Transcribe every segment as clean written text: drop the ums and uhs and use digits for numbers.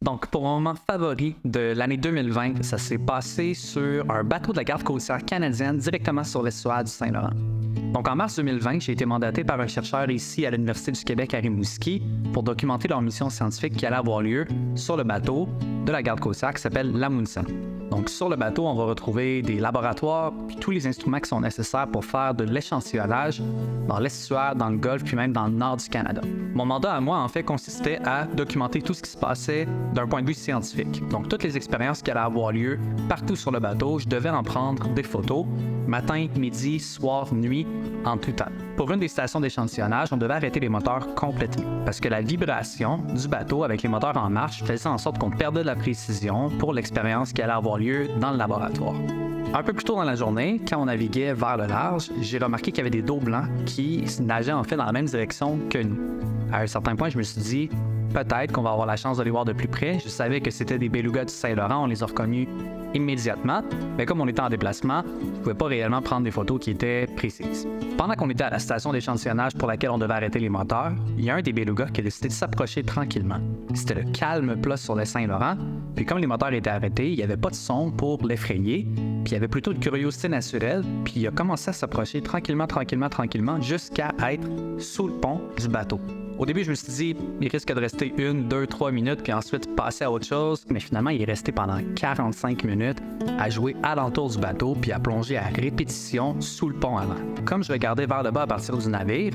Donc, pour mon moment favori de l'année 2020, ça s'est passé sur un bateau de la garde côtière canadienne directement sur l'estuaire du Saint-Laurent. Donc, en mars 2020, j'ai été mandaté par un chercheur ici à l'Université du Québec à Rimouski pour documenter leur mission scientifique qui allait avoir lieu sur le bateau de la garde côtière qui s'appelle l'Amundsen. Donc, sur le bateau, on va retrouver des laboratoires puis tous les instruments qui sont nécessaires pour faire de l'échantillonnage dans l'estuaire, dans le Golfe, puis même dans le nord du Canada. Mon mandat à moi, en fait, consistait à documenter tout ce qui se passait d'un point de vue scientifique. Donc, toutes les expériences qui allaient avoir lieu partout sur le bateau, je devais en prendre des photos, matin, midi, soir, nuit, en tout temps. Pour une des stations d'échantillonnage, on devait arrêter les moteurs complètement parce que la vibration du bateau avec les moteurs en marche faisait en sorte qu'on perdait de la précision pour l'expérience qui allait avoir lieu dans le laboratoire. Un peu plus tôt dans la journée, quand on naviguait vers le large, j'ai remarqué qu'il y avait des dos blancs qui nageaient en fait dans la même direction que nous. À un certain point, je me suis dit, peut-être qu'on va avoir la chance de les voir de plus près. Je savais que c'était des belugas du Saint-Laurent, on les a reconnus immédiatement, mais comme on était en déplacement, je ne pouvais pas réellement prendre des photos qui étaient précises. Pendant qu'on était à la station d'échantillonnage pour laquelle on devait arrêter les moteurs, il y a un des belugas qui a décidé de s'approcher tranquillement. C'était le calme plat sur le Saint-Laurent, puis comme les moteurs étaient arrêtés, il n'y avait pas de son pour l'effrayer, puis il y avait plutôt de curiosité naturelle, puis il a commencé à s'approcher tranquillement, jusqu'à être sous le pont du bateau. Au début, je me suis dit, il risque de rester 1, 2, 3 minutes, puis ensuite passer à autre chose. Mais finalement, il est resté pendant 45 minutes à jouer alentour du bateau, puis à plonger à répétition sous le pont avant. Comme je regardais vers le bas à partir du navire,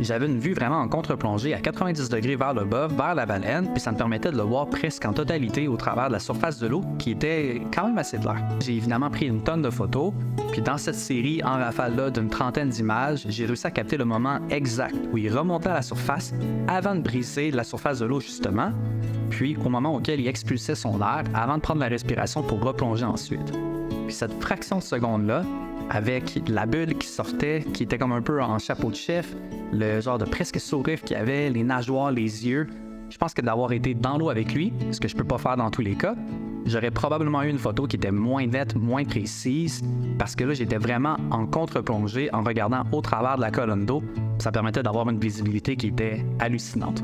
j'avais une vue vraiment en contre-plongée à 90 degrés vers le bas, vers la baleine, puis ça me permettait de le voir presque en totalité au travers de la surface de l'eau, qui était quand même assez claire. J'ai évidemment pris une tonne de photos, puis dans cette série en rafale-là d'une trentaine d'images, j'ai réussi à capter le moment exact où il remontait à la surface avant de briser la surface de l'eau justement, puis au moment auquel il expulsait son air avant de prendre la respiration pour replonger ensuite. Puis cette fraction de seconde-là, avec la bulle qui sortait, qui était comme un peu en chapeau de chef, le genre de presque sourire qu'il y avait, les nageoires, les yeux. Je pense que d'avoir été dans l'eau avec lui, ce que je peux pas faire dans tous les cas, j'aurais probablement eu une photo qui était moins nette, moins précise, parce que là, j'étais vraiment en contre-plongée en regardant au travers de la colonne d'eau. Ça permettait d'avoir une visibilité qui était hallucinante.